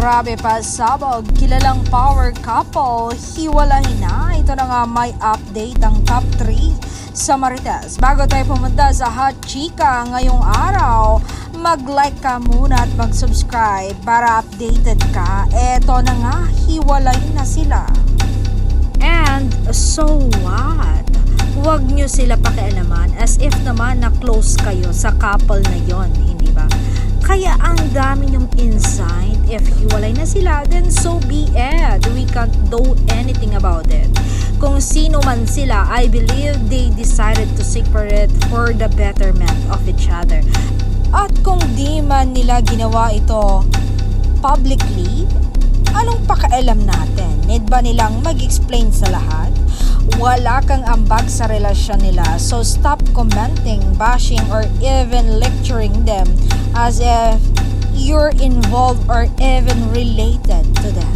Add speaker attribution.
Speaker 1: Grabe pasabog, kilalang power couple, hiwalay na. Ito na nga may update ang top 3 sa Marites. Bago tayo pumunta sa Hot Chika ngayong araw, mag-like ka muna at mag-subscribe para updated ka. Eto na nga, hiwalay na sila. And so what? Huwag nyo sila pakialaman as if naman na close kayo sa couple na yon, hindi ba? Kaya ang dami nyong insight. If hiwalay na sila, then so be it. We can't do anything about it. Kung sino man sila, I believe they decided to separate for the betterment of each other. At kung di man nila ginawa ito publicly, anong pakialam natin? Need ba nilang mag-explain sa lahat? Wala kang ambag sa relasyon nila, so stop commenting, bashing, or even lecturing them as if you're involved or even related to them.